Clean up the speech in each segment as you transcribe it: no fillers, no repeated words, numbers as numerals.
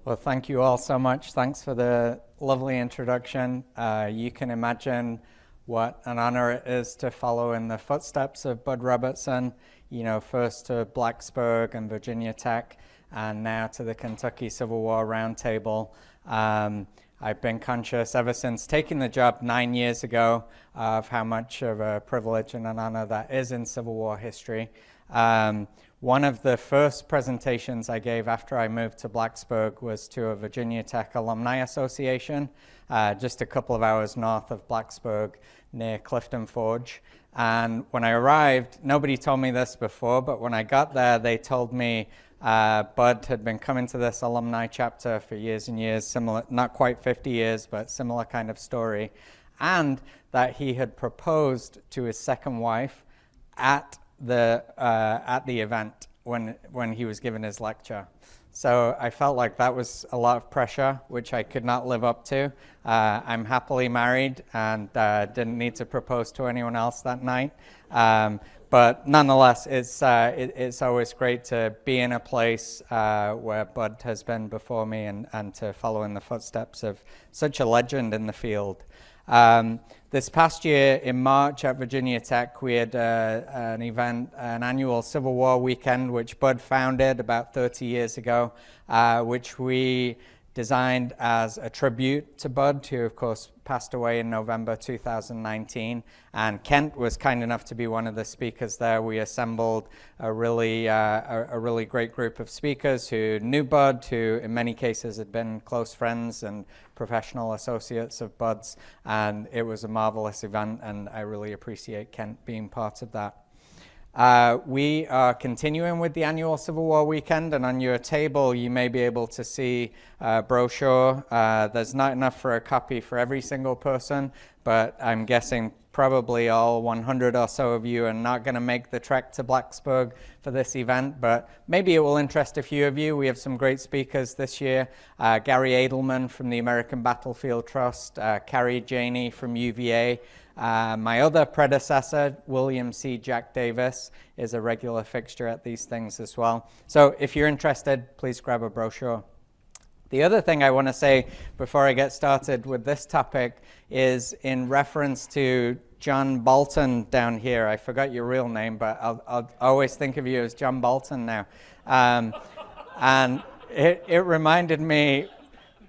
Well, thank you all so much. Thanks for the lovely introduction. You can imagine what an honor it is to follow in the footsteps of Bud Robertson, first to Blacksburg and Virginia Tech, and now to the Kentucky Civil War Roundtable. I've been conscious ever since taking the job 9 years ago of how much of a privilege and an honor that is in Civil War history. One of the first presentations I gave after I moved to Blacksburg was to a Virginia Tech Alumni Association, just a couple of hours north of Blacksburg near Clifton Forge. And when I arrived, nobody told me this before, but when I got there, they told me Bud had been coming to this alumni chapter for years and years, similar, not quite 50 years, but similar kind of story, and that he had proposed to his second wife at the event when he was giving his lecture. So I felt like that was a lot of pressure, which I could not live up to. I'm happily married and didn't need to propose to anyone else that night. But nonetheless, it's always great to be in a place where Bud has been before me and to follow in the footsteps of such a legend in the field. This past year in March at Virginia Tech, we had an event, an annual Civil War weekend, which Bud founded about 30 years ago, which we designed as a tribute to Bud, who of course passed away in November 2019. And Kent was kind enough to be one of the speakers there. We assembled a really great group of speakers who knew Bud, who in many cases had been close friends and professional associates of Bud's. And it was a marvelous event, and I really appreciate Kent being part of that. We are continuing with the annual Civil War weekend, and on your table you may be able to see a brochure. There's not enough for a copy for every single person, but I'm guessing probably all 100 or so of you are not going to make the trek to Blacksburg for this event, but maybe it will interest a few of you. We have some great speakers this year. Gary Edelman from the American Battlefield Trust, Carrie Janey from UVA. My other predecessor, William C. Jack Davis, is a regular fixture at these things as well. So if you're interested, please grab a brochure. The other thing I want to say before I get started with this topic is in reference to John Bolton down here. I forgot your real name, but I'll always think of you as John Bolton now. And it reminded me,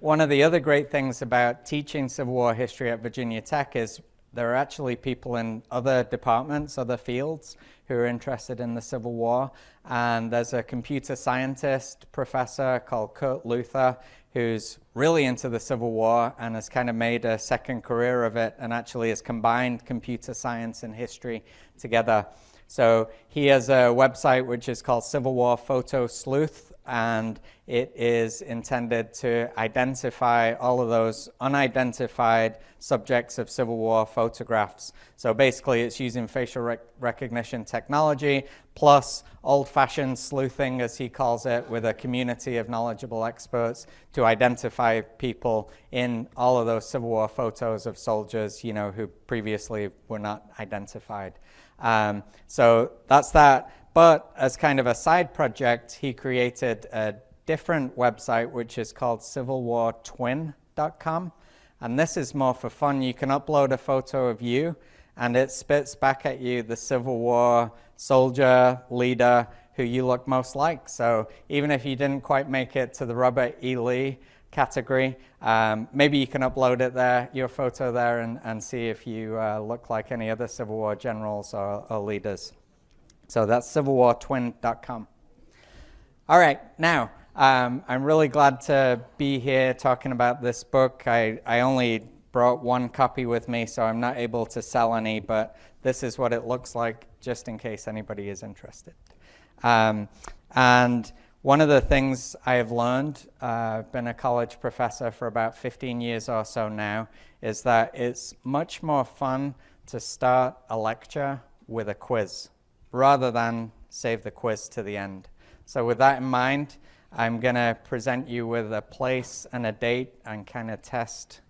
one of the other great things about teaching Civil War history at Virginia Tech is there are actually people in other departments, other fields, who are interested in the Civil War. And there's a computer scientist professor called Kurt Luther who's really into the Civil War and has kind of made a second career of it and actually has combined computer science and history together. So he has a website which is called Civil War Photo Sleuth, and it is intended to identify all of those unidentified subjects of Civil War photographs. So basically it's using facial recognition technology plus old-fashioned sleuthing, as he calls it, with a community of knowledgeable experts to identify people in all of those Civil War photos of soldiers, who previously were not identified. So that's that. But as kind of a side project, he created a different website, which is called civilwartwin.com. And this is more for fun. You can upload a photo of you, and it spits back at you the Civil War soldier, leader, who you look most like. So even if you didn't quite make it to the Robert E. Lee category, maybe you can upload it there, your photo there, and see if you look like any other Civil War generals or leaders. So that's civilwartwin.com. All right, now, I'm really glad to be here talking about this book. I only brought one copy with me, so I'm not able to sell any, but this is what it looks like, just in case anybody is interested. And one of the things I have learned, I've been a college professor for about 15 years or so now, is that it's much more fun to start a lecture with a quiz rather than save the quiz to the end. So with that in mind, I'm going to present you with a place and a date and kind of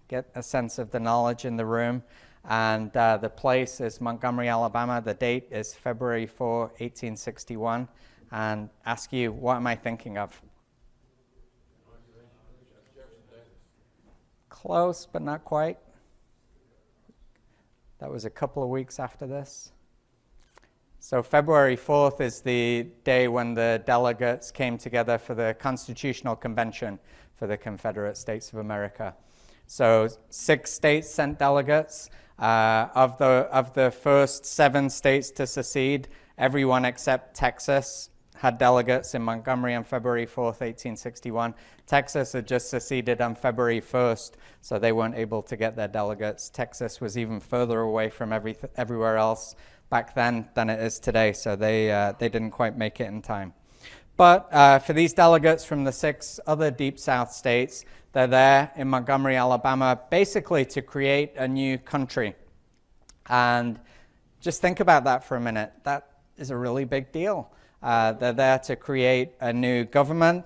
get a sense of the knowledge in the room. And the place is Montgomery, Alabama. The date is February 4, 1861. And ask you, what am I thinking of? Close, but not quite. That was a couple of weeks after this. So February 4th is the day when the delegates came together for the Constitutional Convention for the Confederate States of America. So 6 states sent delegates. Of the first 7 states to secede, everyone except Texas had delegates in Montgomery on February 4th, 1861. Texas had just seceded on February 1st, so they weren't able to get their delegates. Texas was even further away from everywhere else back then than it is today, so they didn't quite make it in time. But for these delegates from the 6 other Deep South states, they're there in Montgomery, Alabama, basically to create a new country. And just think about that for a minute. That is a really big deal. They're there to create a new government.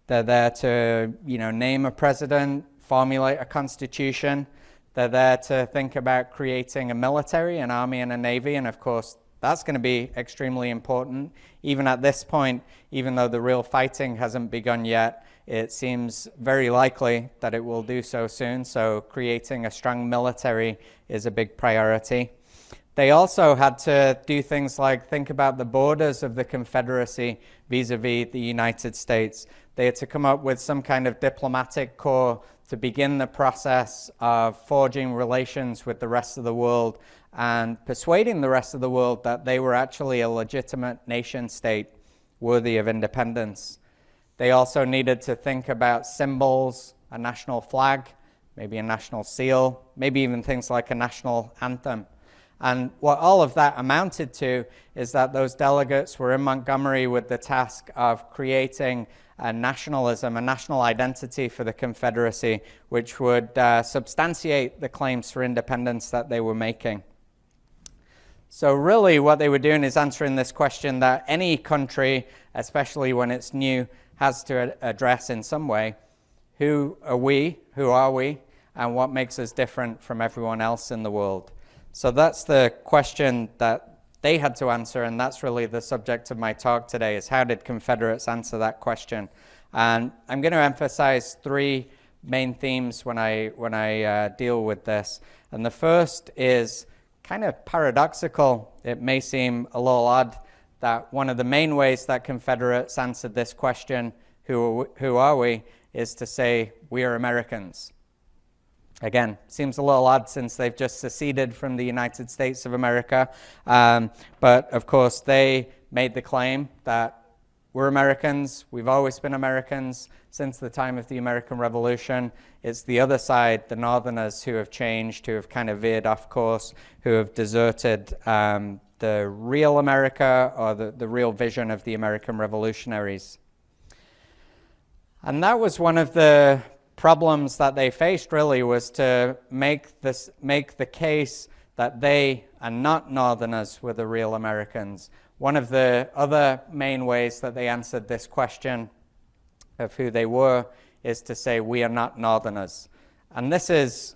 They're there to, name a president, formulate a constitution. They're there to think about creating a military, an army, and a navy. And of course, that's going to be extremely important. Even at this point, even though the real fighting hasn't begun yet, it seems very likely that it will do so soon. So creating a strong military is a big priority. They also had to do things like think about the borders of the Confederacy vis-a-vis the United States. They had to come up with some kind of diplomatic corps to begin the process of forging relations with the rest of the world and persuading the rest of the world that they were actually a legitimate nation state worthy of independence. They also needed to think about symbols, a national flag, maybe a national seal, maybe even things like a national anthem. And what all of that amounted to is that those delegates were in Montgomery with the task of creating a nationalism, a national identity for the Confederacy, which would substantiate the claims for independence that they were making. So really what they were doing is answering this question that any country, especially when it's new, has to address in some way. Who are we, and what makes us different from everyone else in the world? So that's the question that they had to answer, and that's really the subject of my talk today, is how did Confederates answer that question? And I'm going to emphasize 3 main themes when I deal with this. And the first is kind of paradoxical. It may seem a little odd that one of the main ways that Confederates answered this question, who are we, is to say we are Americans. Again, seems a little odd since they've just seceded from the United States of America. But of course, they made the claim that we're Americans. We've always been Americans since the time of the American Revolution. It's the other side, the Northerners, who have changed, who have kind of veered off course, who have deserted the real America or the real vision of the American revolutionaries. And that was one of the problems that they faced, really, was to make the case that they are not Northerners were the real Americans. One of the other main ways that they answered this question of who they were is to say we are not Northerners. And this is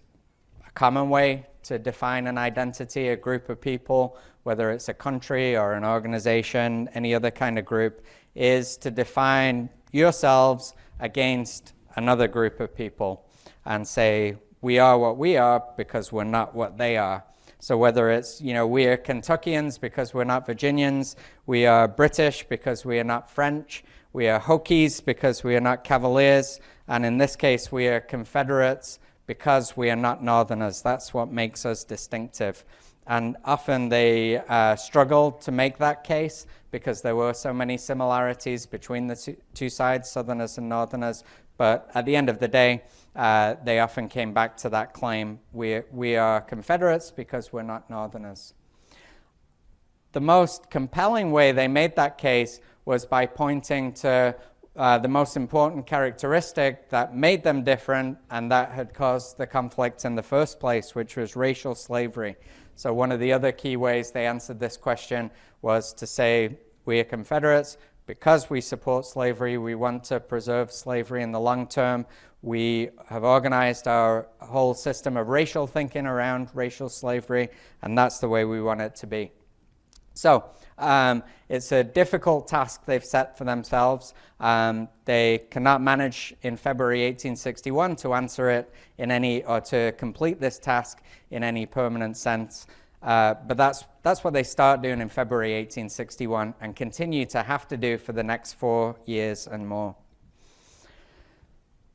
a common way to define an identity, a group of people, whether it's a country or an organization, any other kind of group, is to define yourselves against another group of people and say we are what we are because we're not what they are. So whether it's, we are Kentuckians because we're not Virginians, we are British because we are not French, we are Hokies because we are not Cavaliers, and in this case we are Confederates because we are not Northerners. That's what makes us distinctive. And often they struggled to make that case because there were so many similarities between the two sides, Southerners and Northerners. But at the end of the day, they often came back to that claim, we are Confederates because we're not Northerners. The most compelling way they made that case was by pointing to the most important characteristic that made them different and that had caused the conflict in the first place, which was racial slavery. So one of the other key ways they answered this question was to say, we are Confederates because we support slavery. We want to preserve slavery in the long term. We have organized our whole system of racial thinking around racial slavery, and that's the way we want it to be. So it's a difficult task they've set for themselves. They cannot manage in February 1861 to answer it in any, or to complete this task in any permanent sense. But that's what they start doing in February 1861 and continue to have to do for the next 4 years and more.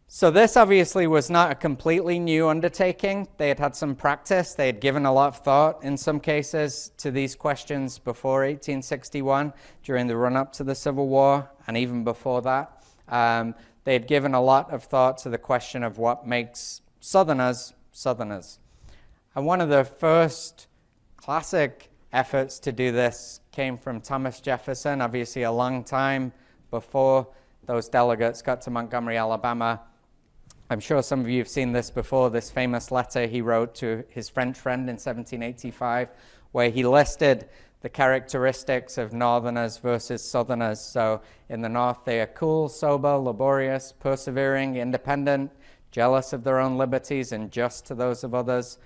So this obviously was not a completely new undertaking. They had had some practice. They had given a lot of thought in some cases to these questions before 1861 during the run-up to the Civil War, and even before that. They had given a lot of thought to the question of what makes Southerners Southerners. And one of the first classic efforts to do this came from Thomas Jefferson, obviously a long time before those delegates got to Montgomery, Alabama. I'm sure some of you have seen this before, this famous letter he wrote to his French friend in 1785, where he listed the characteristics of Northerners versus Southerners. So in the North, they are cool, sober, laborious, persevering, independent, jealous of their own liberties and just to those of others,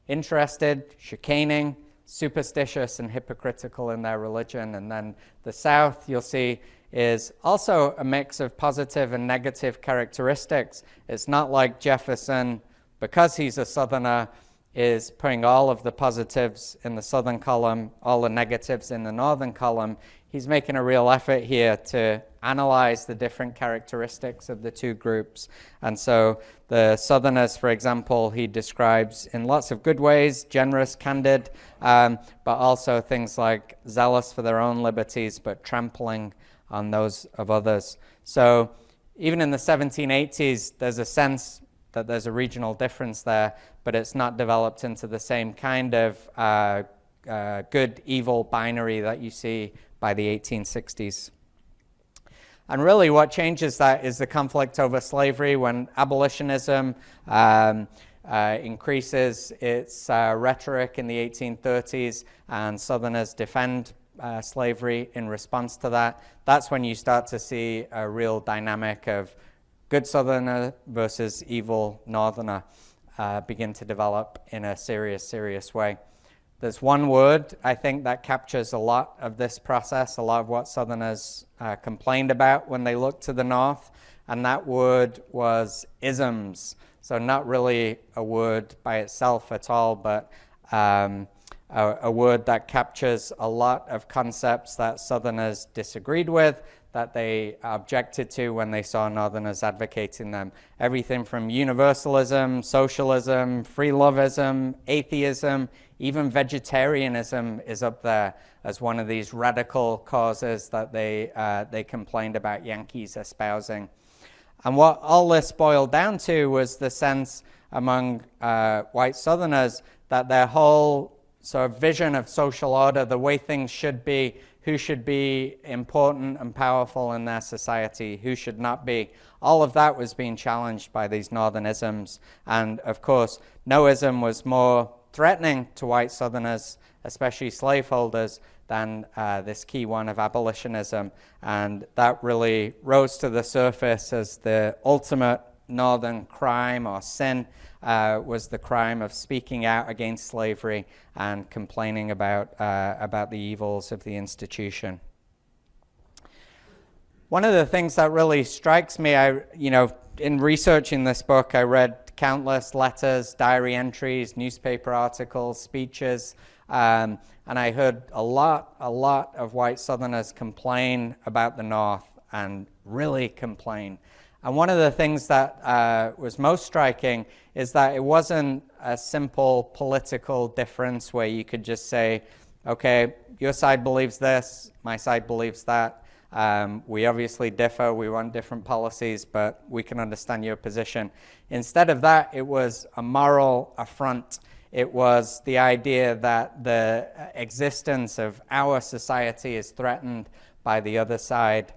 interested, chicaning, superstitious, and hypocritical in their religion. And then the South, you'll see, is also a mix of positive and negative characteristics. It's not like Jefferson, because he's a Southerner, is putting all of the positives in the Southern column, all the negatives in the Northern column. He's making a real effort here to analyze the different characteristics of the two groups. And so the Southerners, for example, he describes in lots of good ways, generous, candid, but also things like zealous for their own liberties, but trampling on those of others. So even in the 1780s, there's a sense that there's a regional difference there, but it's not developed into the same kind of good-evil binary that you see by the 1860s. And really what changes that is the conflict over slavery, when abolitionism increases its rhetoric in the 1830s and Southerners defend slavery in response to that. That's when you start to see a real dynamic of good Southerner versus evil Northerner begin to develop in a serious way. There's one word, I think, that captures a lot of this process, a lot of what Southerners complained about when they looked to the North, and that word was isms. So not really a word by itself at all, but a word that captures a lot of concepts that Southerners disagreed with, that they objected to when they saw Northerners advocating them. Everything from universalism, socialism, free loveism, atheism, even vegetarianism is up there as one of these radical causes that they complained about Yankees espousing. And what all this boiled down to was the sense among white Southerners that their whole sort of vision of social order, the way things should be, who should be important and powerful in their society, who should not be, all of that was being challenged by these Northern isms. And of course, no ism was more threatening to white Southerners, especially slaveholders, than this key one of abolitionism. And that really rose to the surface as the ultimate Northern crime or sin, was the crime of speaking out against slavery and complaining about the evils of the institution. One of the things that really strikes me, in researching this book, I read countless letters, diary entries, newspaper articles, speeches, and I heard a lot of white Southerners complain about the North, and really complain. And one of the things that was most striking is that it wasn't a simple political difference where you could just say, okay, your side believes this, my side believes that. We obviously differ, we want different policies, but we can understand your position. Instead of that, it was a moral affront. It was the idea that the existence of our society is threatened by the other side.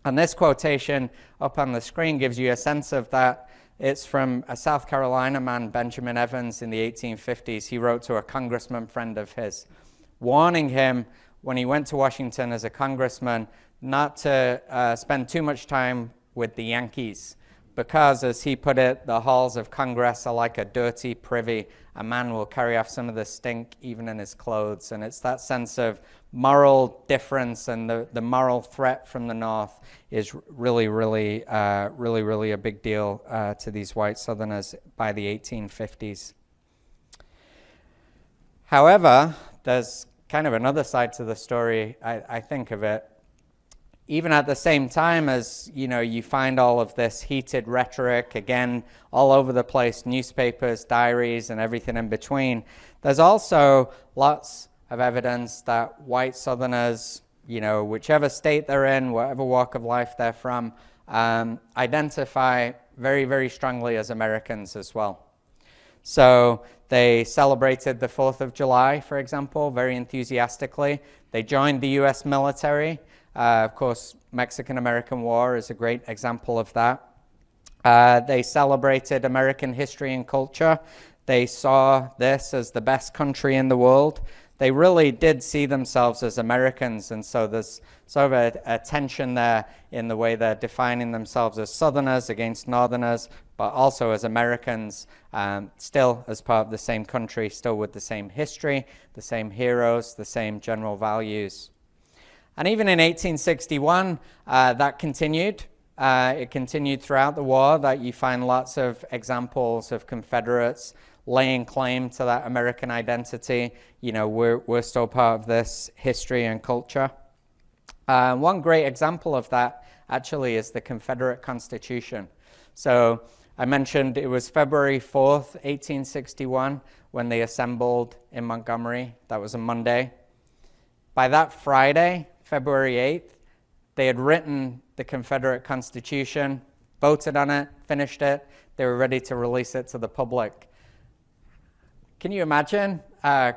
And this quotation up on the screen gives you a sense of that. It's from a South Carolina man, Benjamin Evans, in the 1850s. He wrote to a congressman friend of his, warning him when he went to Washington as a congressman not to spend too much time with the Yankees, because, as he put it, the halls of Congress are like a dirty privy. A man will carry off some of the stink even in his clothes. And it's that sense of moral difference, and the moral threat from the North is really a big deal to these white Southerners by the 1850s. However, there's kind of another side to the story, I think of it. Even at the same time as, you find all of this heated rhetoric, again, all over the place, newspapers, diaries, and everything in between, there's also lots of evidence that white Southerners, whichever state they're in, whatever walk of life they're from, identify very, very strongly as Americans as well. So they celebrated the 4th of July, for example, very enthusiastically. They joined the U.S. military. Of course, Mexican-American War is a great example of that. They celebrated American history and culture. They saw this as the best country in the world. They really did see themselves as Americans, and so there's sort of a tension there in the way they're defining themselves as Southerners against Northerners, but also as Americans, still as part of the same country, still with the same history, the same heroes, the same general values. And even in 1861, that continued. It continued throughout the war, that you find lots of examples of Confederates laying claim to that American identity. We're still part of this history and culture. One great example of that actually is the Confederate Constitution. So I mentioned it was February 4th, 1861, when they assembled in Montgomery. That was a Monday. By that Friday, February 8th, they had written the Confederate Constitution, voted on it, finished it. They were ready to release it to the public. Can you imagine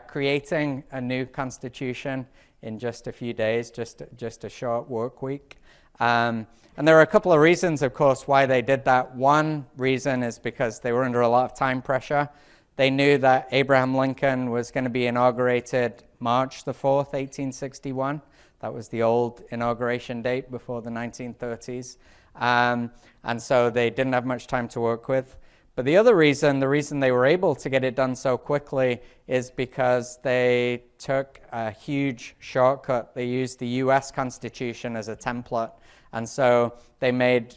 creating a new constitution in just a few days, just a short work week? And there are a couple of reasons, of course, why they did that. One reason is because they were under a lot of time pressure. They knew that Abraham Lincoln was going to be inaugurated March the 4th, 1861. That was the old inauguration date before the 1930s. And so they didn't have much time to work with. But the other reason, the reason they were able to get it done so quickly, is because they took a huge shortcut. They used the U.S. Constitution as a template. And so they made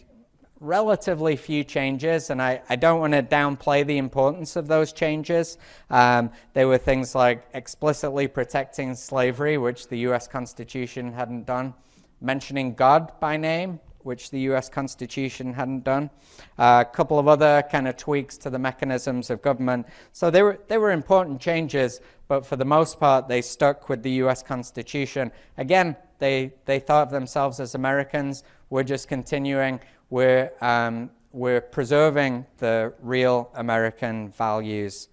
relatively few changes, and I don't want to downplay the importance of those changes. They were things like explicitly protecting slavery, which the U.S. Constitution hadn't done, mentioning God by name, which the U.S. Constitution hadn't done, a couple of other kind of tweaks to the mechanisms of government. So they were important changes, but for the most part, they stuck with the U.S. Constitution. Again, they thought of themselves as Americans. We're just continuing. We're preserving the real American values.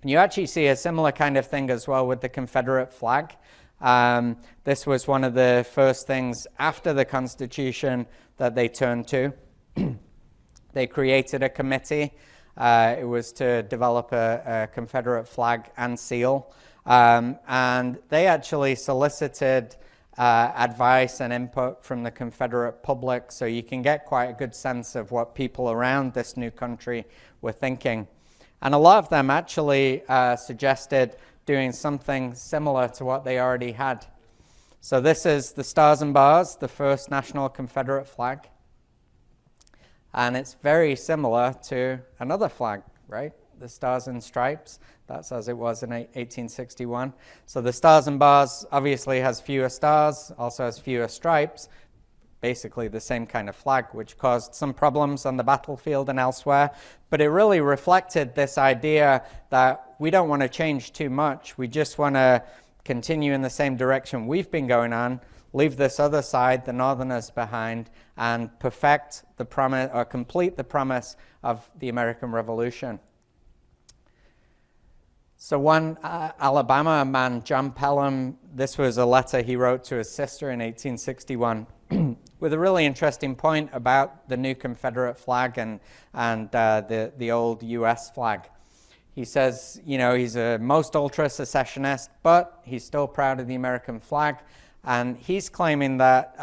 And you actually see a similar kind of thing as well with the Confederate flag. This was one of the first things after the Constitution that they turned to. They created a committee. It was to develop a Confederate flag and seal. And they actually solicited advice and input from the Confederate public, so you can get quite a good sense of what people around this new country were thinking. And a lot of them actually suggested doing something similar to what they already had. So this is the Stars and Bars, the first national Confederate flag. And it's very similar to another flag, right? The Stars and Stripes. That's as it was in 1861. So the Stars and Bars obviously has fewer stars, also has fewer stripes, basically the same kind of flag, which caused some problems on the battlefield and elsewhere. But it really reflected this idea that we don't want to change too much. We just want to continue in the same direction we've been going on, leave this other side, the Northerners, behind, and perfect the promise, or complete the promise of the American Revolution. So one Alabama man, John Pelham, this was a letter he wrote to his sister in 1861 with a really interesting point about the new Confederate flag and the old U.S. flag. He says, he's a most ultra secessionist, but he's still proud of the American flag. And he's claiming that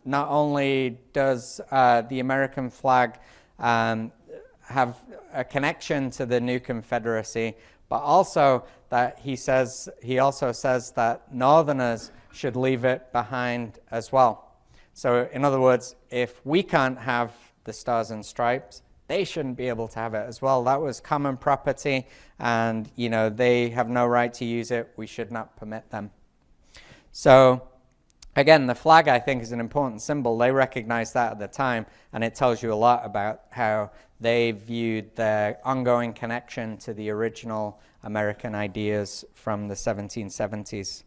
not only does the American flag have a connection to the new Confederacy, but also that he also says that Northerners should leave it behind as well. So in other words, if we can't have the Stars and Stripes, they shouldn't be able to have it as well. That was common property, and they have no right to use it. We should not permit them. So again, the flag, I think, is an important symbol. They recognized that at the time, and it tells you a lot about how they viewed their ongoing connection to the original American ideas from the 1770s.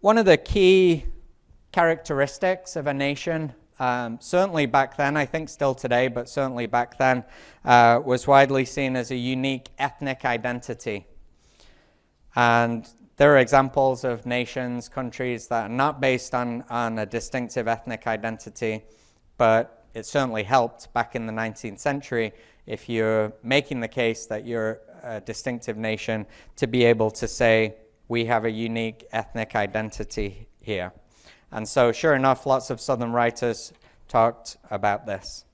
One of the key characteristics of a nation, certainly back then, I think still today, but certainly back then, was widely seen as a unique ethnic identity. And there are examples of nations, countries that are not based on a distinctive ethnic identity, but it certainly helped back in the 19th century if you're making the case that you're a distinctive nation to be able to say, we have a unique ethnic identity here. And so, sure enough, lots of Southern writers talked about this.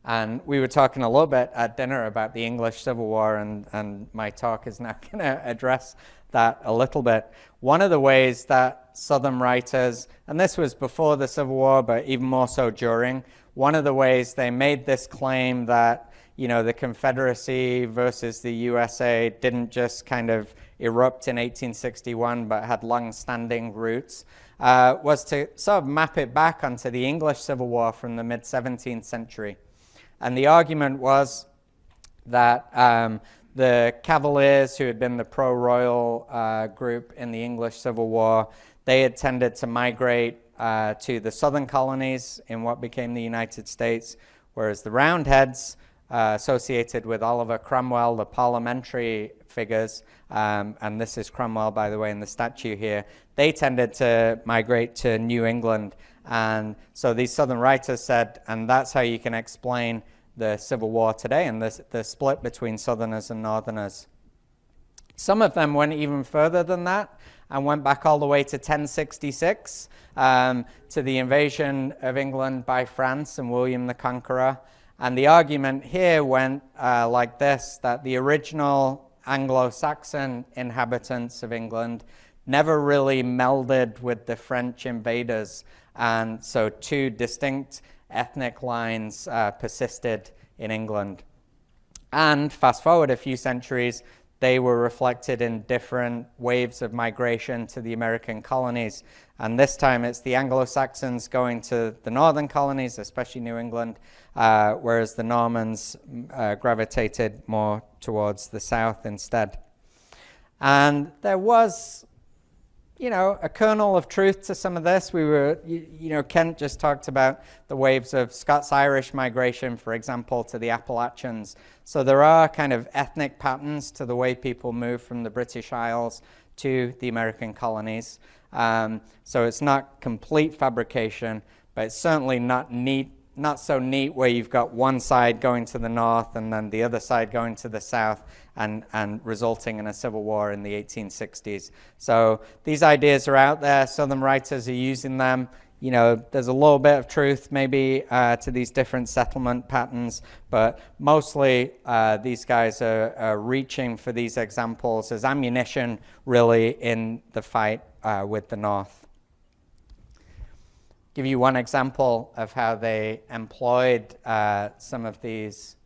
And we were talking a little bit at dinner about the English Civil War, and my talk is now going to address that a little bit. One of the ways that Southern writers, and this was before the Civil War, but even more so during, one of the ways they made this claim that, the Confederacy versus the USA didn't just kind of erupt in 1861, but had long-standing roots, was to sort of map it back onto the English Civil War from the mid-17th century. And the argument was that the Cavaliers, who had been the pro-royal group in the English Civil War, they had tended to migrate to the southern colonies in what became the United States, whereas the Roundheads, associated with Oliver Cromwell, the parliamentary figures, and this is Cromwell, by the way, in the statue here, they tended to migrate to New England. And so these Southern writers said, and that's how you can explain the Civil War today and the split between Southerners and Northerners. Some of them went even further than that and went back all the way to 1066, to the invasion of England by France and William the Conqueror. And the argument here went like this, that the original Anglo-Saxon inhabitants of England never really melded with the French invaders. And so two distinct ethnic lines persisted in England. And fast forward a few centuries, they were reflected in different waves of migration to the American colonies. And this time it's the Anglo-Saxons going to the northern colonies, especially New England, whereas the Normans gravitated more towards the south instead. And there was, a kernel of truth to some of this. We were, Kent just talked about the waves of Scots-Irish migration, for example, to the Appalachians. So there are kind of ethnic patterns to the way people move from the British Isles to the American colonies. So it's not complete fabrication, but it's certainly not so neat where you've got one side going to the north and then the other side going to the south and resulting in a civil war in the 1860s. So these ideas are out there. Southern writers are using them. There's a little bit of truth maybe to these different settlement patterns, but mostly these guys are reaching for these examples as ammunition really in the fight with the North. Give you one example of how they employed some of these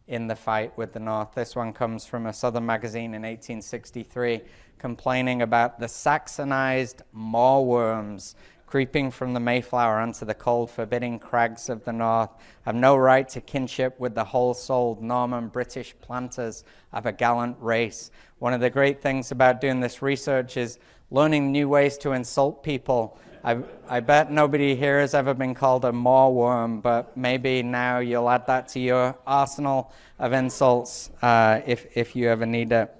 in the fight with the North. This one comes from a Southern magazine in 1863, complaining about the Saxonized moorworms creeping from the Mayflower onto the cold, forbidding crags of the North, have no right to kinship with the whole-souled Norman British planters of a gallant race. One of the great things about doing this research is learning new ways to insult people. I bet nobody here has ever been called a moorworm, but maybe now you'll add that to your arsenal of insults if you ever need it.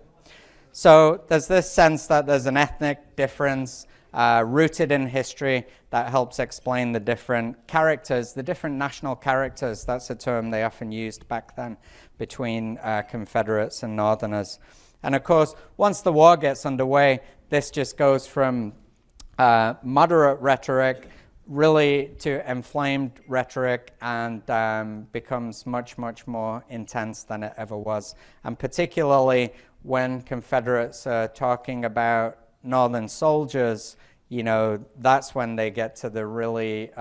So there's this sense that there's an ethnic difference rooted in history that helps explain the different characters, the different national characters. That's a term they often used back then between Confederates and Northerners. And of course, once the war gets underway, this just goes from moderate rhetoric really to inflamed rhetoric and becomes much, much more intense than it ever was. And particularly when Confederates are talking about Northern soldiers, you know, that's when they get to the really,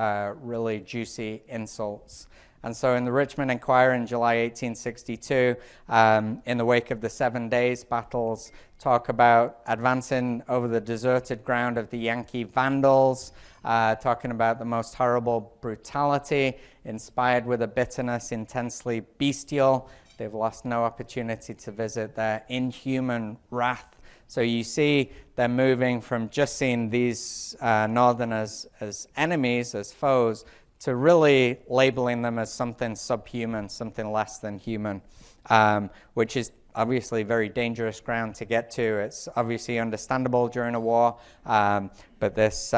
really juicy insults. And so in the Richmond Enquirer in July 1862, in the wake of the 7 Days battles, talk about advancing over the deserted ground of the Yankee Vandals, talking about the most horrible brutality, inspired with a bitterness intensely bestial. They've lost no opportunity to visit their inhuman wrath. So you see they're moving from just seeing these Northerners as enemies, as foes, to really labeling them as something subhuman, something less than human, which is obviously very dangerous ground to get to. It's obviously understandable during a war, but this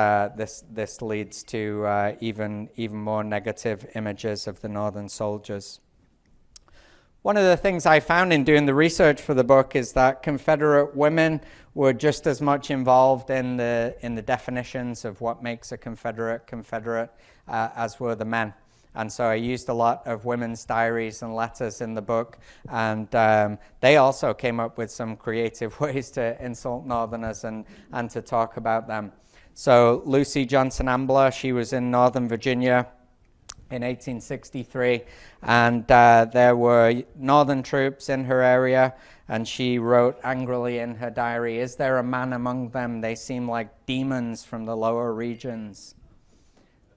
leads to even more negative images of the Northern soldiers. One of the things I found in doing the research for the book is that Confederate women were just as much involved in the definitions of what makes a Confederate as were the men. And so I used a lot of women's diaries and letters in the book, and they also came up with some creative ways to insult Northerners and to talk about them. So Lucy Johnson Ambler, she was in Northern Virginia in 1863, and there were Northern troops in her area, and she wrote angrily in her diary, "Is there a man among them? They seem like demons from the lower regions."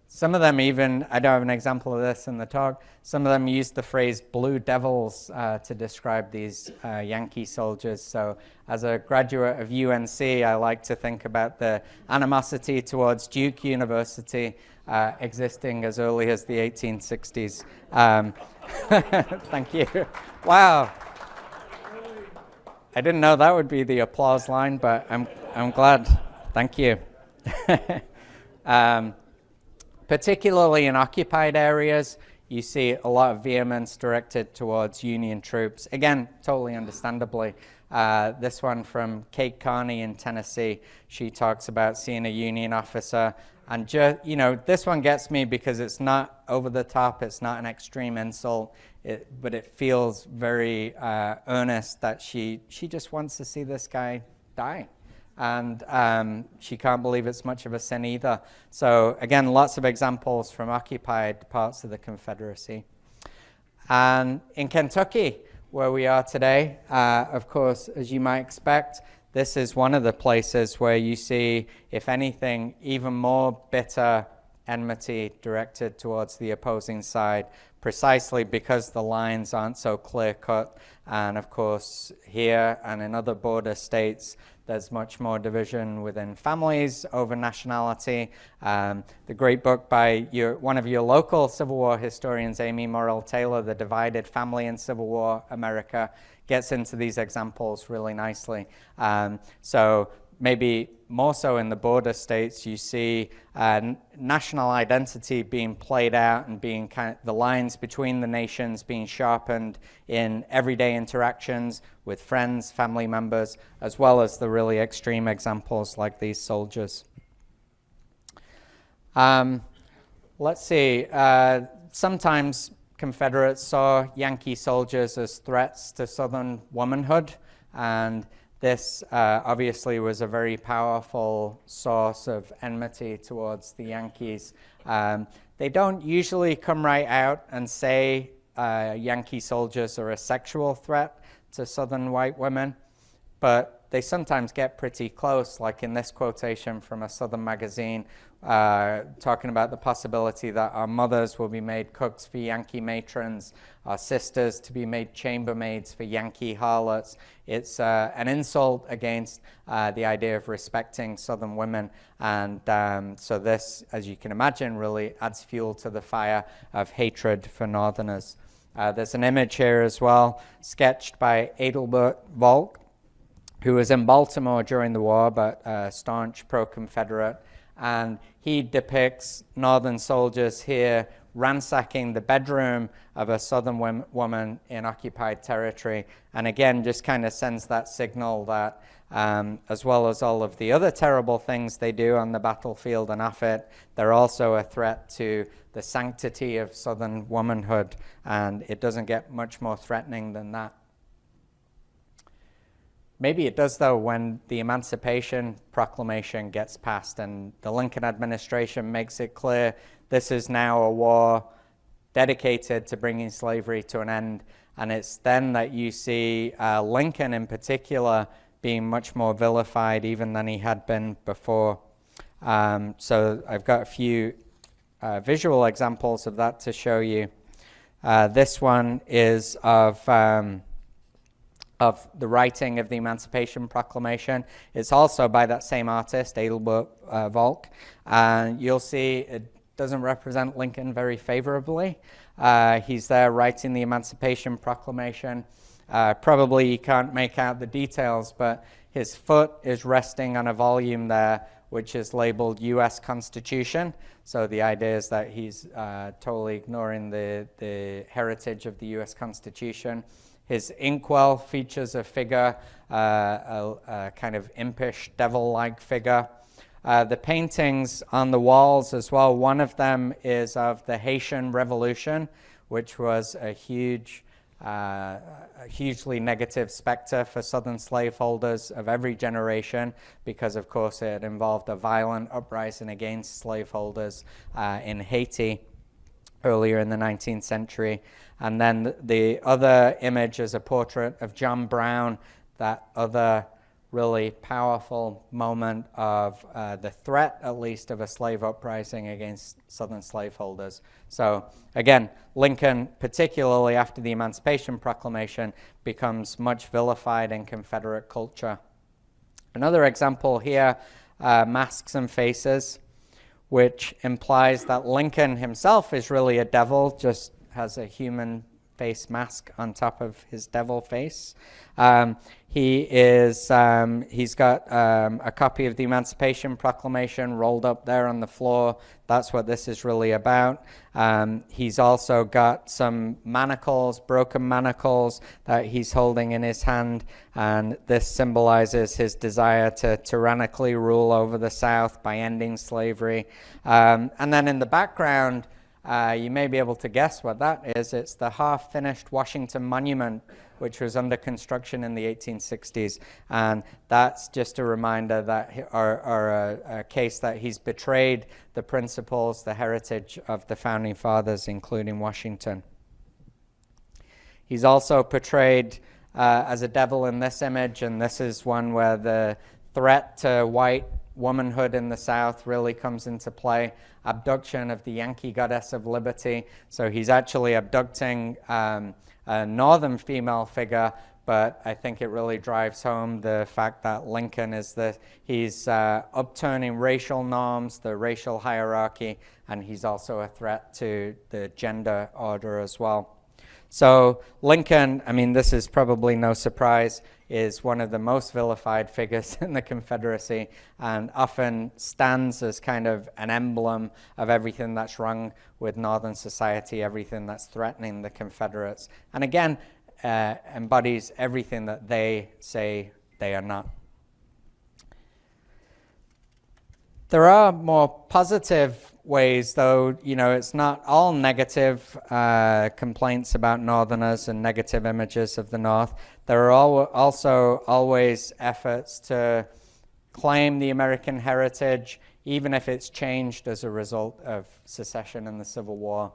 Some of them even, I don't have an example of this in the talk, some of them used the phrase blue devils to describe these Yankee soldiers. So as a graduate of UNC, I like to think about the animosity towards Duke University existing as early as the 1860s. Thank you. Wow. I didn't know that would be the applause line, but I'm glad. Thank you. Particularly in occupied areas, you see a lot of vehemence directed towards Union troops. Again, totally understandably. This one from Kate Carney in Tennessee, she talks about seeing a Union officer. And this one gets me because it's not over the top, it's not an extreme insult, but it feels very earnest that she just wants to see this guy die. And she can't believe it's much of a sin either. So again, lots of examples from occupied parts of the Confederacy. And in Kentucky, where we are today, of course, as you might expect, this is one of the places where you see, if anything, even more bitter enmity directed towards the opposing side, precisely because the lines aren't so clear-cut. And of course, here and in other border states, there's much more division within families over nationality. The great book by one of your local Civil War historians, Amy Morrill Taylor, The Divided Family in Civil War America, gets into these examples really nicely. So maybe more so in the border states, you see national identity being played out and being the lines between the nations being sharpened in everyday interactions with friends, family members, as well as the really extreme examples like these soldiers. Let's see. Sometimes Confederates saw Yankee soldiers as threats to Southern womanhood, and this obviously was a very powerful source of enmity towards the Yankees. They don't usually come right out and say Yankee soldiers are a sexual threat to Southern white women, but they sometimes get pretty close, like in this quotation from a Southern magazine, talking about the possibility that our mothers will be made cooks for Yankee matrons, our sisters to be made chambermaids for Yankee harlots. It's an insult against the idea of respecting Southern women. And so this, as you can imagine, really adds fuel to the fire of hatred for Northerners. There's an image here as well, sketched by Adelbert Volk, who was in Baltimore during the war, but staunch pro-Confederate. And he depicts Northern soldiers here ransacking the bedroom of a Southern woman in occupied territory. And again, just kind of sends that signal that as well as all of the other terrible things they do on the battlefield and off it, they're also a threat to the sanctity of Southern womanhood, and it doesn't get much more threatening than that. Maybe it does, though, when the Emancipation Proclamation gets passed and the Lincoln administration makes it clear this is now a war dedicated to bringing slavery to an end. And it's then that you see Lincoln in particular being much more vilified even than he had been before. So I've got a few visual examples of that to show you. This one is of the writing of the Emancipation Proclamation. It's also by that same artist, Adelbert Volk. And you'll see it doesn't represent Lincoln very favorably. He's there writing the Emancipation Proclamation. Probably you can't make out the details, but his foot is resting on a volume there which is labeled U.S. Constitution. So the idea is that he's totally ignoring the heritage of the U.S. Constitution. His inkwell features a figure, a kind of impish, devil-like figure. The paintings on the walls as well, one of them is of the Haitian Revolution, which was a hugely negative specter for Southern slaveholders of every generation, because of course it involved a violent uprising against slaveholders in Haiti earlier in the 19th century. And then the other image is a portrait of John Brown, that other really powerful moment of the threat, at least, of a slave uprising against Southern slaveholders. So again, Lincoln, particularly after the Emancipation Proclamation, becomes much vilified in Confederate culture. Another example here, Masks and Faces, which implies that Lincoln himself is really a devil, just has a human face mask on top of his devil face. He's got a copy of the Emancipation Proclamation rolled up there on the floor. That's what this is really about. He's also got some manacles, broken manacles, that he's holding in his hand, and this symbolizes his desire to tyrannically rule over the South by ending slavery. And then in the background, you may be able to guess what that is. It's the half-finished Washington Monument, which was under construction in the 1860s. And that's just a reminder that, or a case that he's betrayed the principles, the heritage of the Founding Fathers, including Washington. He's also portrayed as a devil in this image, and this is one where the threat to white womanhood in the South really comes into play. Abduction of the Yankee goddess of liberty. So he's actually abducting a northern female figure, but I think it really drives home the fact that Lincoln he's upturning racial norms, the racial hierarchy, and he's also a threat to the gender order as well. So Lincoln, I mean, this is probably no surprise, is one of the most vilified figures in the Confederacy, and often stands as kind of an emblem of everything that's wrong with Northern society, everything that's threatening the Confederates, and again, embodies everything that they say they are not. There are more positive ways, though, it's not all negative complaints about Northerners and negative images of the North. There are also always efforts to claim the American heritage, even if it's changed as a result of secession and the Civil War.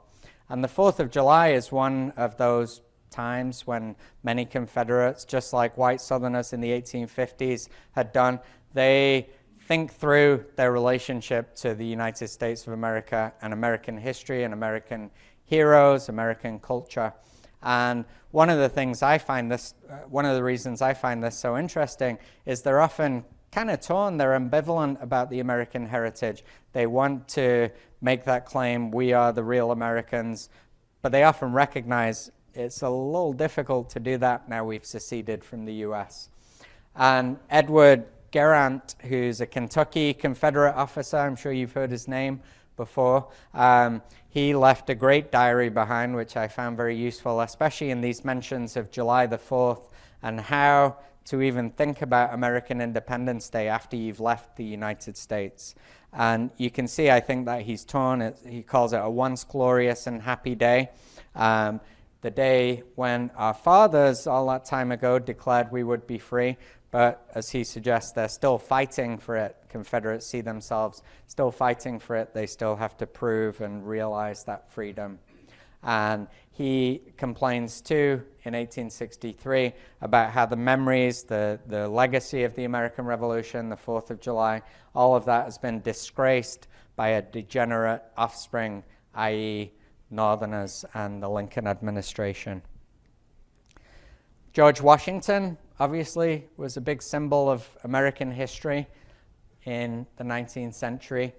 And the 4th of July is one of those times when many Confederates, just like white Southerners in the 1850s had done, they think through their relationship to the United States of America and American history and American heroes, American culture. And one of the reasons I find this so interesting is they're often kind of torn, they're ambivalent about the American heritage. They want to make that claim, we are the real Americans, but they often recognize it's a little difficult to do that now we've seceded from the US. And Edward Geraint, who's a Kentucky Confederate officer, I'm sure you've heard his name before. He left a great diary behind, which I found very useful, especially in these mentions of July the 4th and how to even think about American Independence Day after you've left the United States. And you can see, I think, that he's torn it. He calls it a once glorious and happy day. The day when our fathers, all that time ago, declared we would be free. But as he suggests, they're still fighting for it. Confederates see themselves still fighting for it. They still have to prove and realize that freedom. And he complains too in 1863 about how the memories, the legacy of the American Revolution, the 4th of July, all of that has been disgraced by a degenerate offspring, i.e. Northerners and the Lincoln administration. George Washington, obviously, was a big symbol of American history in the 19th century.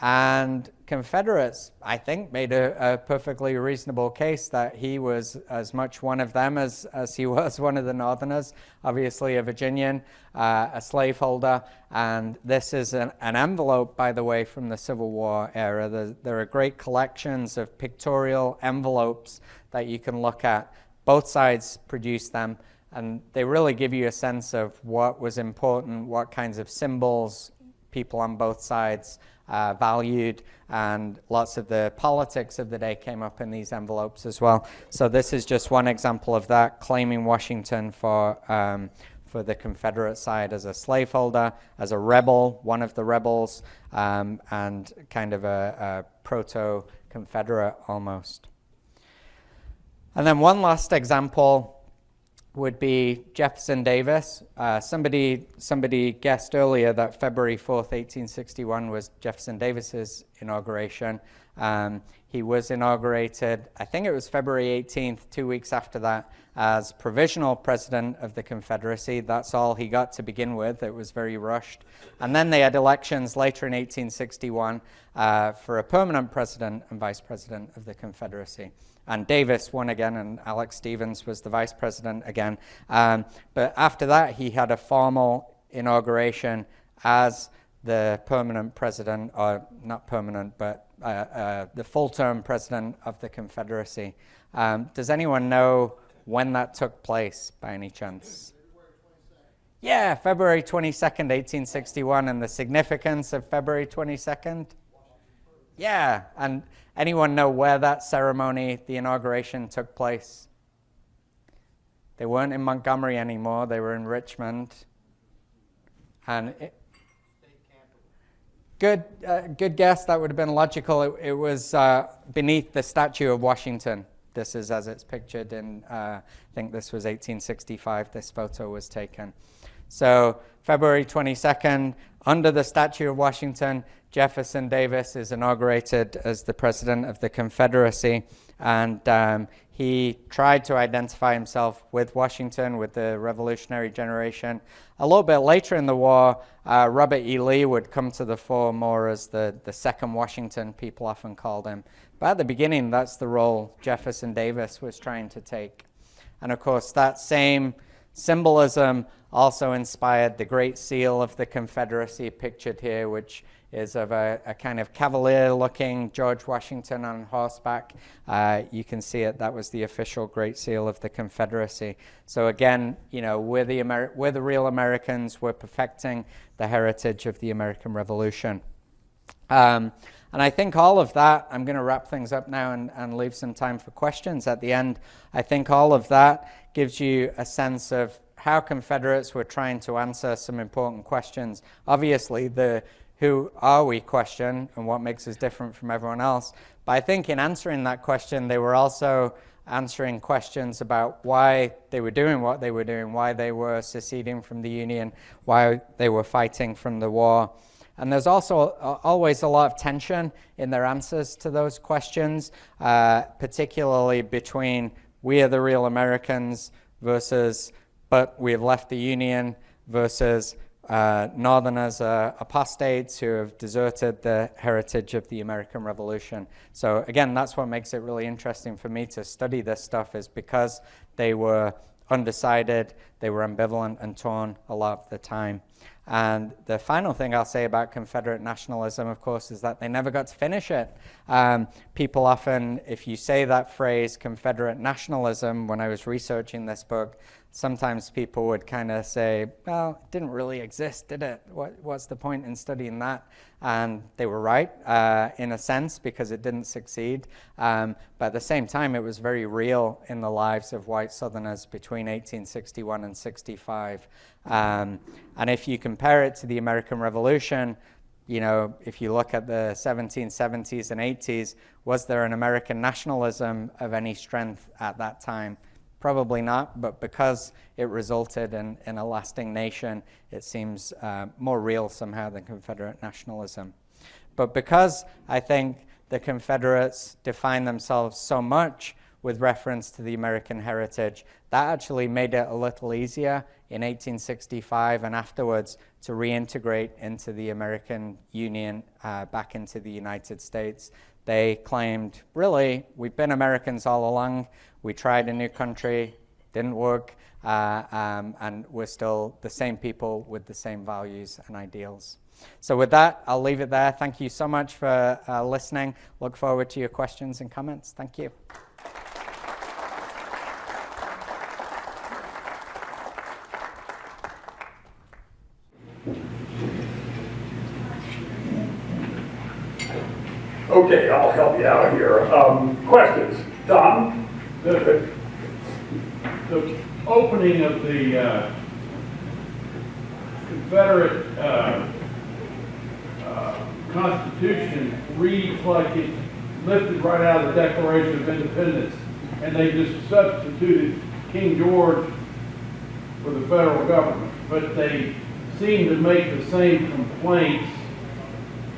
And Confederates, I think, made a perfectly reasonable case that he was as much one of them as he was one of the Northerners. Obviously a Virginian, a slaveholder. And this is an envelope, by the way, from the Civil War era. There are great collections of pictorial envelopes that you can look at. Both sides produced them. And they really give you a sense of what was important, what kinds of symbols people on both sides valued, and lots of the politics of the day came up in these envelopes as well. So this is just one example of that, claiming Washington for the Confederate side as a slaveholder, as a rebel, one of the rebels, and kind of a proto-Confederate almost. And then one last example would be Jefferson Davis. Somebody guessed earlier that February 4th, 1861 was Jefferson Davis's inauguration. He was inaugurated, I think it was February 18th, 2 weeks after that, as provisional president of the Confederacy. That's all he got to begin with. It was very rushed. And then they had elections later in 1861 for a permanent president and vice president of the Confederacy. And Davis won again, and Alex Stevens was the vice president again. But after that, he had a formal inauguration as the permanent president, or not permanent, but the full-term president of the Confederacy. Does anyone know when that took place, by any chance? Yeah, February 22nd, 1861, and the significance of February 22nd? Yeah, and anyone know where that ceremony, the inauguration, took place? They weren't in Montgomery anymore. They were in Richmond. And good guess. That would have been logical. It was beneath the statue of Washington. This is as it's pictured in, I think this was 1865, this photo was taken. So February 22nd, under the statue of Washington, Jefferson Davis is inaugurated as the president of the Confederacy, and he tried to identify himself with Washington, with the revolutionary generation. A little bit later in the war, Robert E. Lee would come to the fore more as the second Washington, people often called him. But at the beginning, that's the role Jefferson Davis was trying to take. And of course, that same symbolism also inspired the Great Seal of the Confederacy pictured here, which is of a kind of cavalier-looking George Washington on horseback. You can see it. That was the official Great Seal of the Confederacy. So again, you know, we're the real Americans. We're perfecting the heritage of the American Revolution. And I think all of that, I'm going to wrap things up now and leave some time for questions at the end. I think all of that gives you a sense of how Confederates were trying to answer some important questions. Obviously, the who are we question and what makes us different from everyone else. But I think in answering that question, they were also answering questions about why they were doing what they were doing, why they were seceding from the Union, why they were fighting from the war. And there's also always a lot of tension in their answers to those questions, particularly between we are the real Americans versus but we have left the Union versus Northerners are apostates who have deserted the heritage of the American Revolution. So again, that's what makes it really interesting for me to study this stuff, is because they were undecided, they were ambivalent and torn a lot of the time. And the final thing I'll say about Confederate nationalism, of course, is that they never got to finish it. People often, if you say that phrase, Confederate nationalism, when I was researching this book, sometimes people would kind of say, well, it didn't really exist, did it? What's the point in studying that? And they were right, in a sense, because it didn't succeed. But at the same time, it was very real in the lives of white Southerners between 1861 and 65. And if you compare it to the American Revolution, you know, if you look at the 1770s and 80s, was there an American nationalism of any strength at that time? Probably not, but because it resulted in a lasting nation, it seems more real somehow than Confederate nationalism. But because I think the Confederates define themselves so much with reference to the American heritage, that actually made it a little easier in 1865 and afterwards to reintegrate into the American Union, back into the United States. They claimed, really, we've been Americans all along. We tried a new country, didn't work, and we're still the same people with the same values and ideals. So with that, I'll leave it there. Thank you so much for listening. Look forward to your questions and comments. Thank you. Okay, I'll help you out here. Questions? Tom? The opening of the Confederate Constitution reads like it lifted right out of the Declaration of Independence, and they just substituted King George for the federal government. But they seem to make the same complaints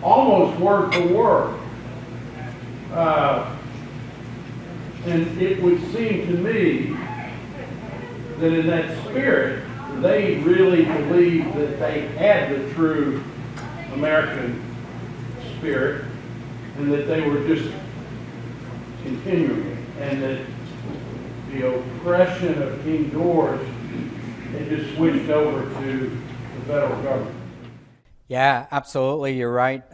almost word for word. And it would seem to me that in that spirit, they really believed that they had the true American spirit and that they were just continuing it, and that the oppression of King George had just switched over to the federal government. Yeah, absolutely. You're right.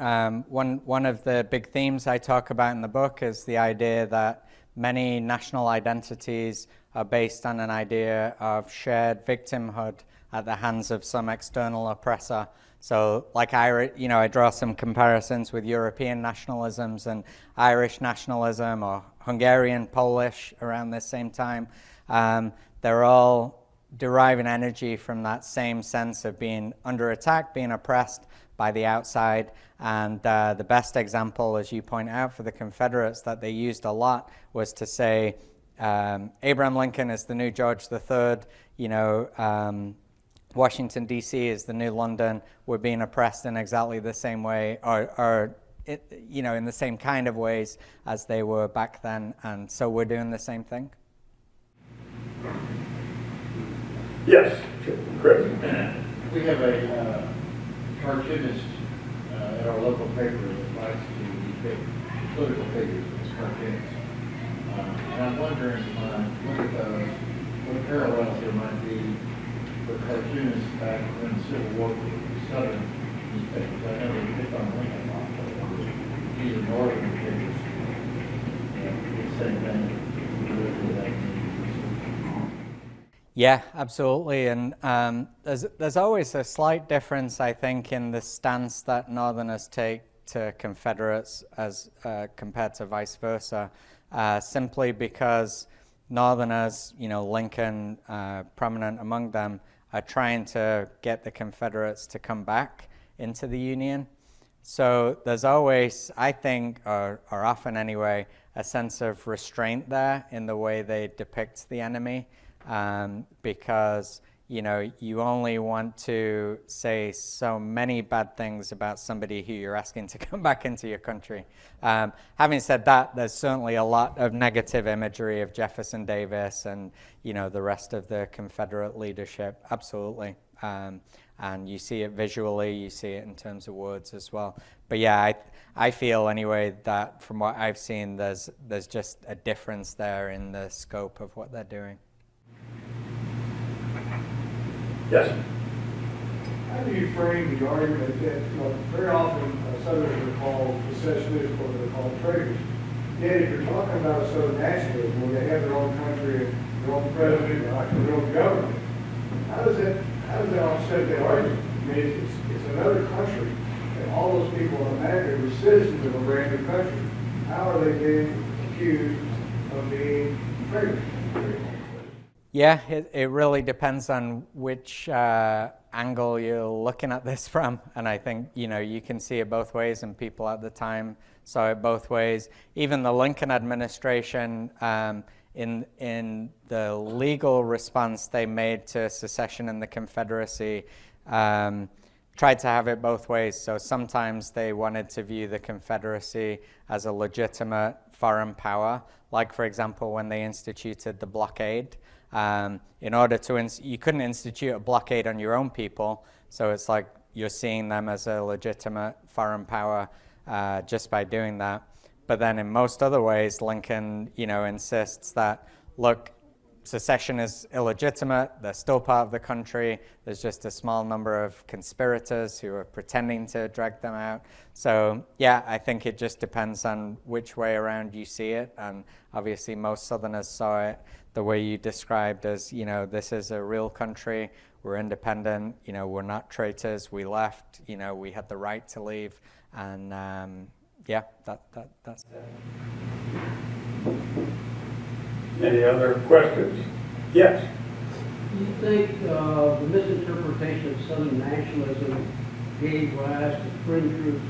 One of the big themes I talk about in the book is the idea that many national identities are based on an idea of shared victimhood at the hands of some external oppressor. So, like I draw some comparisons with European nationalisms and Irish nationalism, or Hungarian, Polish around this same time. They're all deriving energy from that same sense of being under attack, being oppressed by the outside. And the best example, as you point out, for the Confederates that they used a lot was to say, Abraham Lincoln is the new George III, Washington, D.C. is the new London. We're being oppressed in exactly the same way, or in the same kind of ways as they were back then. And so we're doing the same thing. Yes, Chris. We have a cartoonist at our local paper that likes to depict political figures as cartoons. And I'm wondering, when I look at those, what parallels there might be for cartoonists back when the Civil War with Southern newspapers. I know they picked on Lincoln a lot, but these are northern figures. The same thing. Yeah, absolutely. And there's always a slight difference, I think, in the stance that Northerners take to Confederates as compared to vice versa, simply because Northerners, Lincoln prominent among them, are trying to get the Confederates to come back into the Union. So there's always, I think, or often anyway, a sense of restraint there in the way they depict the enemy. Because you only want to say so many bad things about somebody who you're asking to come back into your country. Having said that, there's certainly a lot of negative imagery of Jefferson Davis and the rest of the Confederate leadership. Absolutely. And you see it visually, you see it in terms of words as well. But yeah, I feel anyway that from what I've seen, there's just a difference there in the scope of what they're doing. Yes. how do you frame the argument that, very often Southerners are called secessionists or they're called traitors? Yet if you're talking about Southern nationalism, where they have their own country and their own president, their own government, how does that offset that argument? I mean, it's another country, and all those people in America were citizens of a brand new country. How are they being accused of being traitors? Yeah, it really depends on which angle you're looking at this from. And I think, you can see it both ways, and people at the time saw it both ways. Even the Lincoln administration, in the legal response they made to secession and the Confederacy, tried to have it both ways. So sometimes they wanted to view the Confederacy as a legitimate foreign power, like, for example, when they instituted the blockade. In order to, you couldn't institute a blockade on your own people, so it's like you're seeing them as a legitimate foreign power just by doing that. But then in most other ways, Lincoln, insists that, look, secession is illegitimate, they're still part of the country, there's just a small number of conspirators who are pretending to drag them out. So yeah, I think it just depends on which way around you see it, and obviously most Southerners saw it the way you described as, this is a real country, we're independent, we're not traitors, we left, we had the right to leave, and yeah, that's it. Any other questions? Yes. Do you think the misinterpretation of Southern nationalism gave rise to fringe groups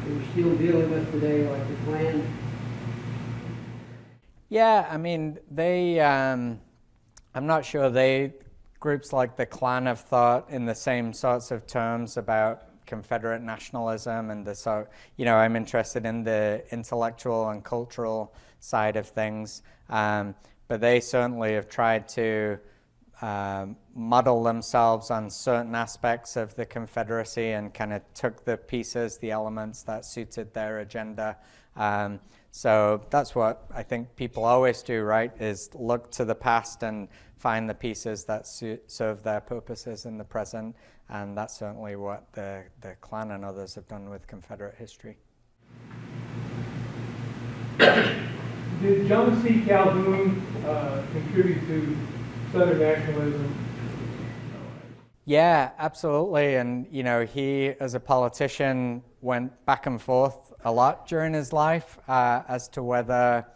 that we're still dealing with today, like the Klan? Yeah, I mean, I'm not sure groups like the Klan have thought in the same sorts of terms about Confederate nationalism, and I'm interested in the intellectual and cultural side of things, but they certainly have tried to model themselves on certain aspects of the Confederacy and kind of took the elements that suited their agenda. So that's what I think people always do, right, is look to the past and find the pieces that serve their purposes in the present. And that's certainly what the Klan and others have done with Confederate history. Did John C. Calhoun contribute to Southern nationalism? Yeah, absolutely. And, he, as a politician, went back and forth a lot during his life as to whether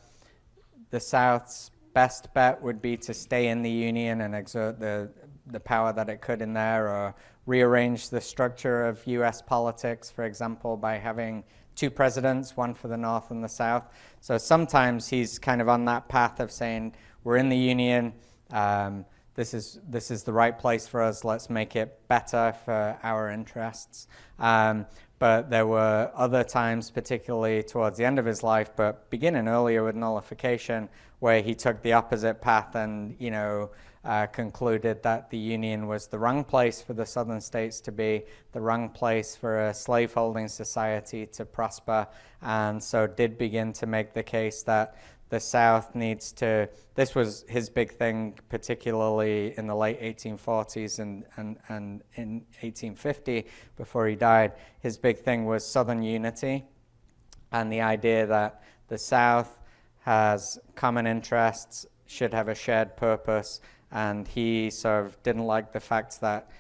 the South's best bet would be to stay in the Union and exert the power that it could in there, or rearrange the structure of U.S. politics, for example, by having two presidents, one for the North and the South. So sometimes he's kind of on that path of saying, we're in the Union, this is the right place for us, let's make it better for our interests. But there were other times, particularly towards the end of his life, but beginning earlier with nullification, where he took the opposite path and, concluded that the Union was the wrong place for the Southern states to be, the wrong place for a slaveholding society to prosper, and so did begin to make the case that the South needs to, this was his big thing, particularly in the late 1840s and in 1850, before he died. His big thing was Southern unity, and the idea that the South has common interests, should have a shared purpose, and he sort of didn't like the fact that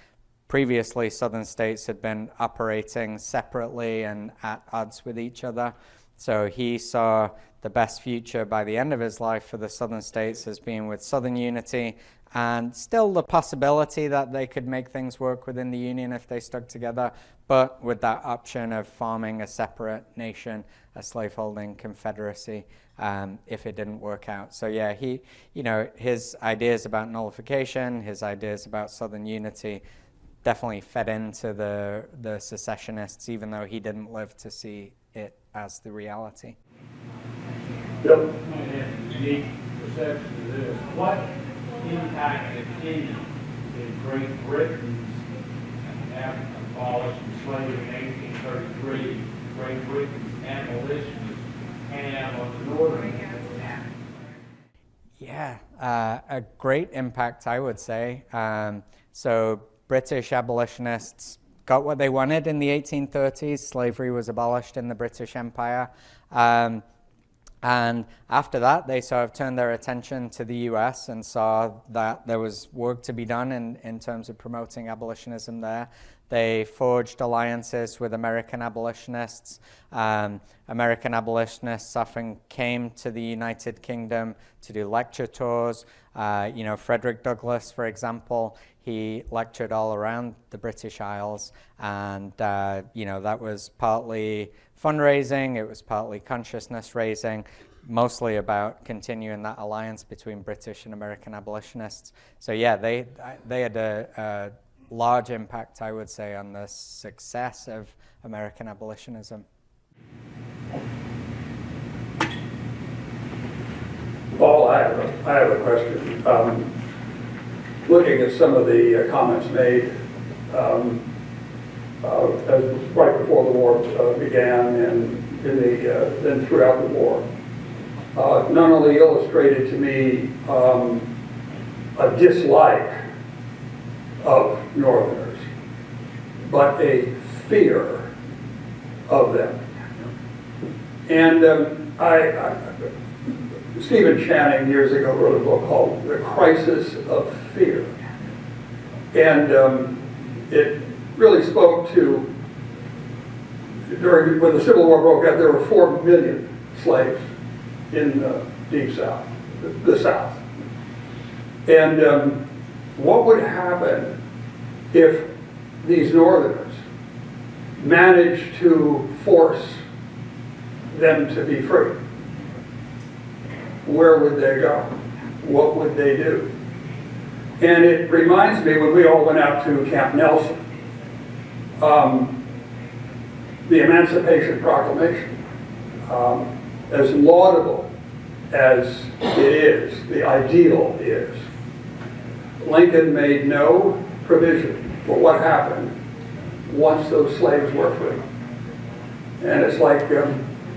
previously Southern states had been operating separately and at odds with each other. So he saw the best future by the end of his life for the Southern states as being with Southern unity, and still the possibility that they could make things work within the Union if they stuck together, but with that option of forming a separate nation, a slaveholding confederacy, if it didn't work out. So yeah, his ideas about nullification, his ideas about Southern unity definitely fed into the secessionists, even though he didn't live to see it as the reality. Yep. I have a unique perception of this. What impact, if any, did Great Britain's abolition of slavery in 1833, Great Britain's abolition have on the northern half? Yeah, a great impact, I would say. So British abolitionists got what they wanted in the 1830s. Slavery was abolished in the British Empire. And after that, they sort of turned their attention to the US and saw that there was work to be done in terms of promoting abolitionism there. They forged alliances with American abolitionists. American abolitionists often came to the United Kingdom to do lecture tours. Frederick Douglass, for example, he lectured all around the British Isles, and that was partly fundraising, it was partly consciousness raising, mostly about continuing that alliance between British and American abolitionists. So yeah, they had a large impact, I would say, on the success of American abolitionism. Paul, I have a question. Looking at some of the comments made right before the war began and then throughout the war, not only illustrated to me a dislike of Northerners, but a fear of them. And Stephen Channing years ago wrote a book called The Crisis of Fear. And it really spoke to, when the Civil War broke out, there were 4 million slaves in the Deep South, the South. And what would happen if these Northerners managed to force them to be free? Where would they go? What would they do? And it reminds me when we all went out to Camp Nelson, the Emancipation Proclamation, as laudable as it is, the ideal is, Lincoln made no provision for what happened once those slaves were free. And it's like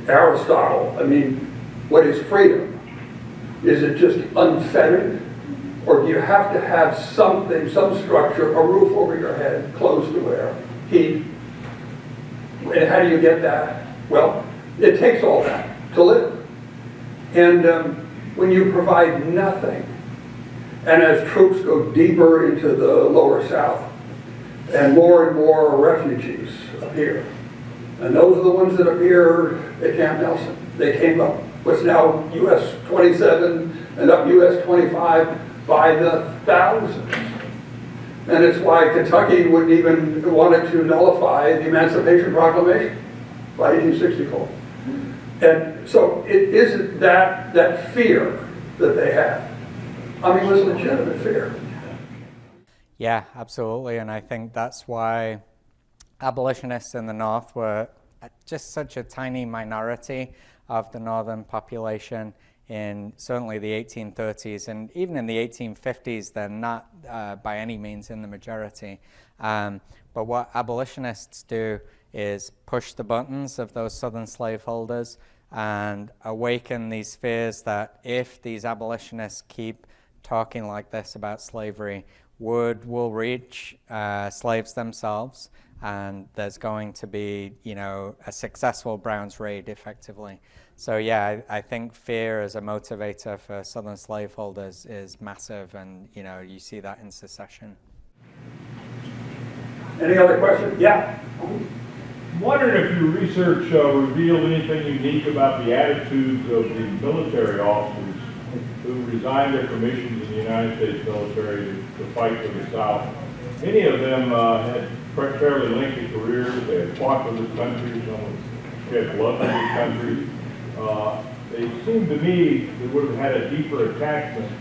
Aristotle. I mean, what is freedom? Is it just unfettered? Or do you have to have something, some structure, a roof over your head, clothes to wear, heat? And how do you get that? Well, it takes all that to live. And when you provide nothing, and as troops go deeper into the lower South, and more refugees appear, and those are the ones that appeared at Camp Nelson. They came up what's now US 27 and up US 25 by the thousands. And it's why Kentucky wouldn't even wanted to nullify the Emancipation Proclamation by 1864. And so it isn't that fear that they had. I mean, it was legitimate fear. Yeah, absolutely. And I think that's why abolitionists in the North were just such a tiny minority of the Northern population in certainly the 1830s, and even in the 1850s, they're not by any means in the majority. But what abolitionists do is push the buttons of those Southern slaveholders and awaken these fears that if these abolitionists keep talking like this about slavery, word will reach slaves themselves, and there's going to be, a successful Brown's raid, effectively. So yeah, I think fear as a motivator for Southern slaveholders is massive, and you see that in secession. Any other questions? Yeah. I'm wondering if your research revealed anything unique about the attitudes of the military officers who resigned their commissions in the United States military to fight for the South. Many of them had fairly lengthy careers. They had fought for this country. Some had blood for this country. They seemed to me they would have had a deeper attachment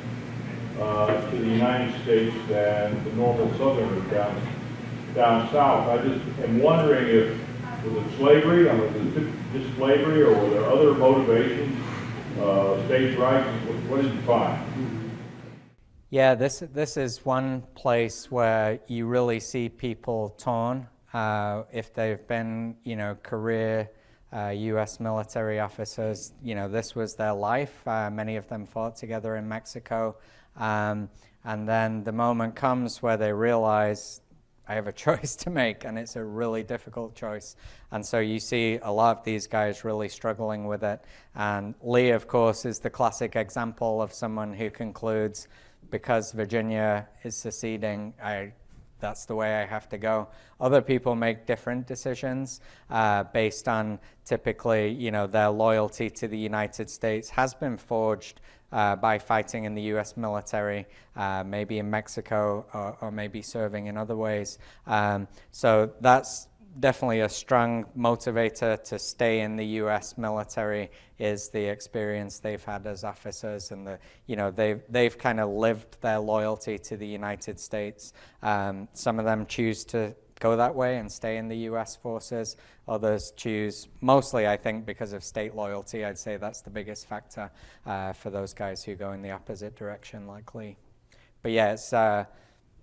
to the United States than the normal Southerners down south. I just am wondering if, was it slavery? I mean, was it just slavery, or were there other motivations, states' rights? What did you find? Yeah, this is one place where you really see people torn. If they've been, career U.S. military officers, this was their life. Many of them fought together in Mexico. And then the moment comes where they realize, I have a choice to make, and it's a really difficult choice. And so you see a lot of these guys really struggling with it. And Lee, of course, is the classic example of someone who concludes, because Virginia is seceding, that's the way I have to go. Other people make different decisions based on typically, their loyalty to the United States has been forged by fighting in the U.S. military, maybe in Mexico, or maybe serving in other ways. So that's definitely a strong motivator to stay in the U.S. military, is the experience they've had as officers, and they've kind of lived their loyalty to the United States. Some of them choose to go that way and stay in the U.S. forces. Others choose, mostly I think because of state loyalty. I'd say that's the biggest factor for those guys who go in the opposite direction, like Lee. But yeah, it's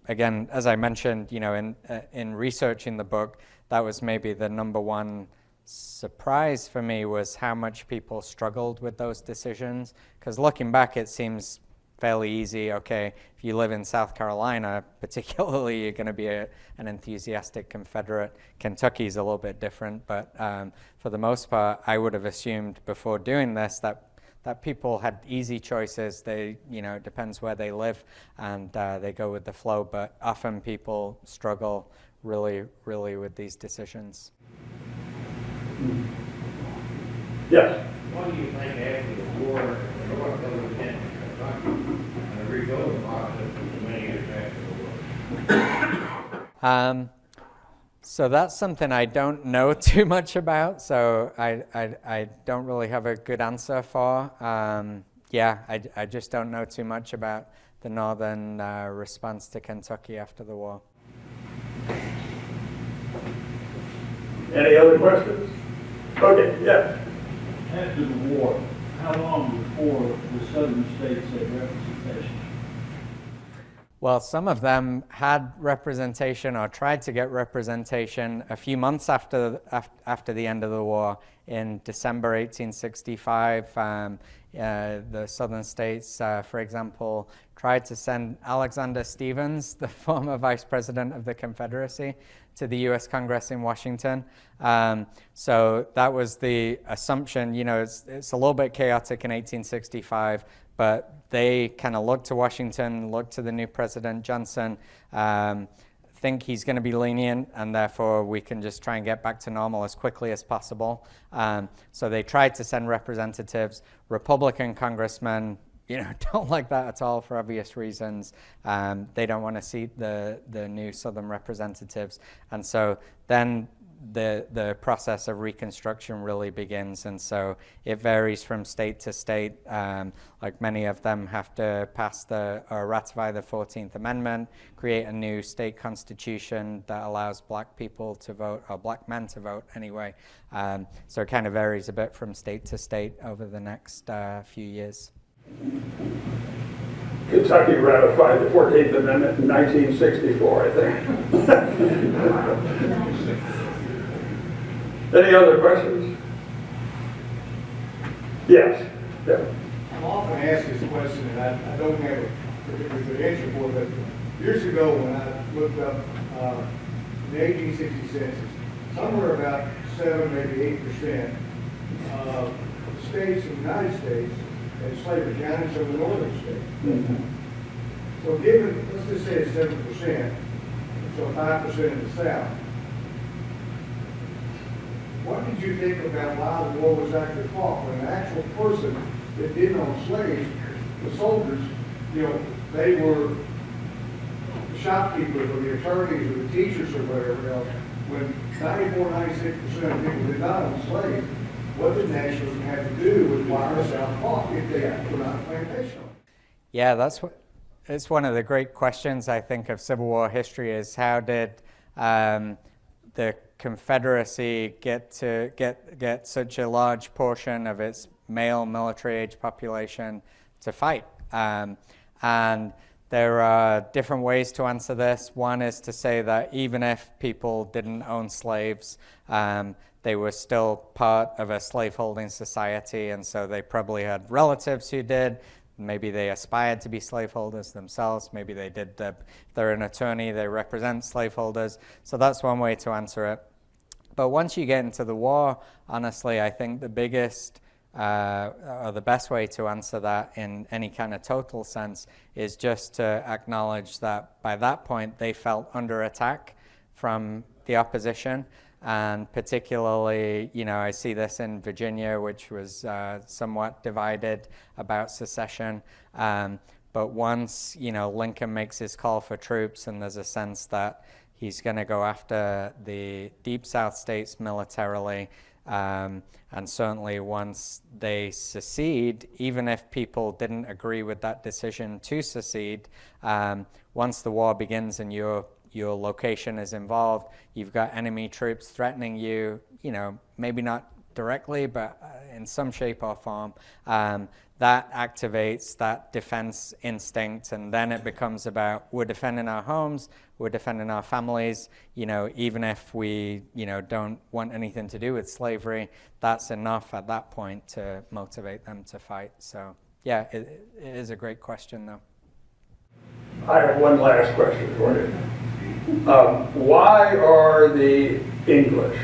again, as I mentioned, in researching the book, that was maybe the number one surprise for me, was how much people struggled with those decisions. Because looking back, it seems fairly easy. Okay, if you live in South Carolina, particularly, you're going to be an enthusiastic Confederate. Kentucky's a little bit different, but for the most part, I would have assumed before doing this that people had easy choices. They, it depends where they live, and they go with the flow. But often people struggle really, really with these decisions. Yes. What do you think after the war, North Carolina and the rebuilding process many years after the war? So that's something I don't know too much about, so I don't really have a good answer for. I just don't know too much about the Northern response to Kentucky after the war. Any other questions? Okay, yeah. After the war, how long before the southern states had representation? Well, some of them had representation or tried to get representation a few months after the end of the war. In December 1865, the southern states, for example, tried to send Alexander Stephens, the former vice president of the Confederacy, to the U.S. Congress in Washington. So that was the assumption. It's a little bit chaotic in 1865, but they kind of look to Washington, look to the new president, Johnson, think he's going to be lenient, and therefore we can just try and get back to normal as quickly as possible. So they tried to send representatives. Republican congressmen, don't like that at all for obvious reasons. They don't want to seat the new Southern representatives. And so then the process of Reconstruction really begins. And so it varies from state to state. Like many of them have to pass or ratify the 14th Amendment, create a new state constitution that allows black people to vote, or black men to vote anyway. So it kind of varies a bit from state to state over the next few years. Kentucky ratified the 14th Amendment in 1964, I think. Any other questions? Yes. Yeah. I'm often asked this question, and I don't have a particularly good answer for it, but years ago when I looked up the 1860 census, somewhere about 7, maybe 8% of the states in the United States had slavery, down in some of the northern states. Mm-hmm. So given, let's just say it's 7%, so 5% in the South. What did you think about why the war was actually fought? When an actual person that didn't own slaves, the soldiers, they were the shopkeepers or the attorneys or the teachers or whatever else. When 94, 96% of people did not own slaves, what did nationalism have to do with why the South fought if they were not plantation owners? Yeah, it's one of the great questions, I think, of Civil War history, is how did the Confederacy get such a large portion of its male military-age population to fight? And there are different ways to answer this. One is to say that even if people didn't own slaves, they were still part of a slaveholding society, and so they probably had relatives who did. maybe they aspired to be slaveholders themselves. Maybe they did. They're an attorney. They represent slaveholders. So that's one way to answer it. But once you get into the war, honestly, I think the biggest or the best way to answer that in any kind of total sense is just to acknowledge that by that point they felt under attack from the opposition. And particularly, I see this in Virginia, which was somewhat divided about secession. But once, Lincoln makes his call for troops, and there's a sense that he's going to go after the Deep South states militarily, and certainly once they secede, even if people didn't agree with that decision to secede, once the war begins and your location is involved, you've got enemy troops threatening you, maybe not directly, but in some shape or form. That activates that defense instinct, and then it becomes about we're defending our homes, we're defending our families, even if we, don't want anything to do with slavery, that's enough at that point to motivate them to fight. So, yeah, it is a great question, though. I have one last question for you. Why are the English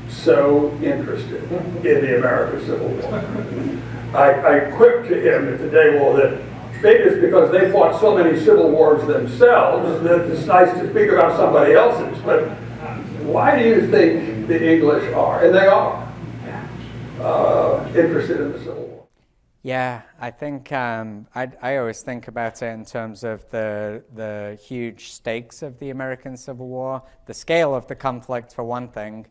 so interested in the American Civil War? I quipped to him at the day, well, that maybe it's because they fought so many civil wars themselves that it's nice to speak about somebody else's. But why do you think the English are, and they are, interested in the Civil War? Yeah, I think I always think about it in terms of the huge stakes of the American Civil War, the scale of the conflict for one thing,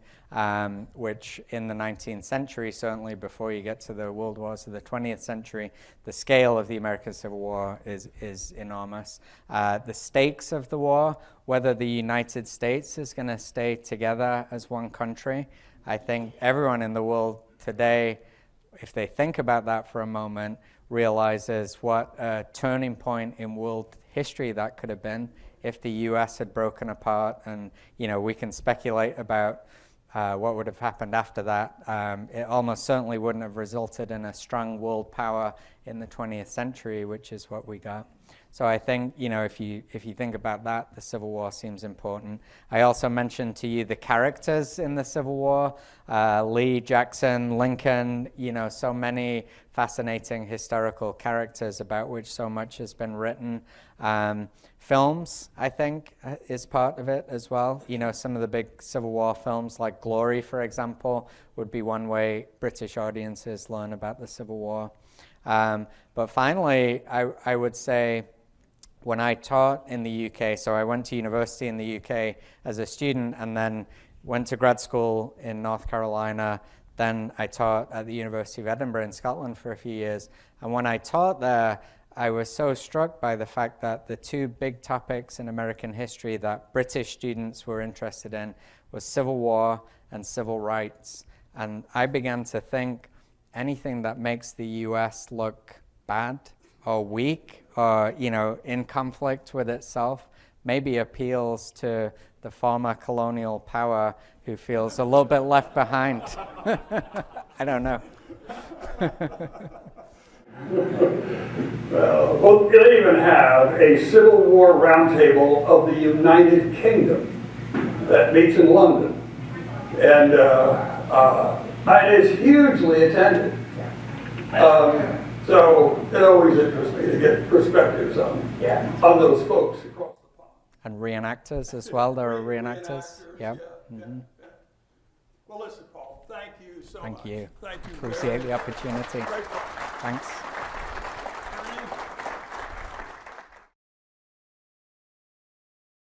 which in the 19th century, certainly before you get to the World Wars of the 20th century, the scale of the American Civil War is enormous. The stakes of the war, whether the United States is going to stay together as one country, I think everyone in the world today, if they think about that for a moment, realizes what a turning point in world history that could have been if the U.S. had broken apart. And, we can speculate about what would have happened after that. It almost certainly wouldn't have resulted in a strong world power in the 20th century, which is what we got. So I think, if you think about that, the Civil War seems important. I also mentioned to you the characters in the Civil War, Lee, Jackson, Lincoln, so many fascinating historical characters about which so much has been written. Films, I think, is part of it as well. Some of the big Civil War films like Glory, for example, would be one way British audiences learn about the Civil War. But finally, I would say, when I taught in the UK, so I went to university in the UK as a student and then went to grad school in North Carolina. Then I taught at the University of Edinburgh in Scotland for a few years. And when I taught there, I was so struck by the fact that the two big topics in American history that British students were interested in was Civil War and civil rights. And I began to think anything that makes the US look bad or weak or, in conflict with itself maybe appeals to the former colonial power who feels a little bit left behind. I don't know. Well, they even have a Civil War Roundtable of the United Kingdom that meets in London. And it is hugely attended. So it always interests me to get perspectives on those folks across the pond. And reenactors as well. There are reenactors. Yeah. Mm-hmm. Well, listen, Paul, thank you so much. Thank you. Thank you. Appreciate the opportunity. Great. Thanks.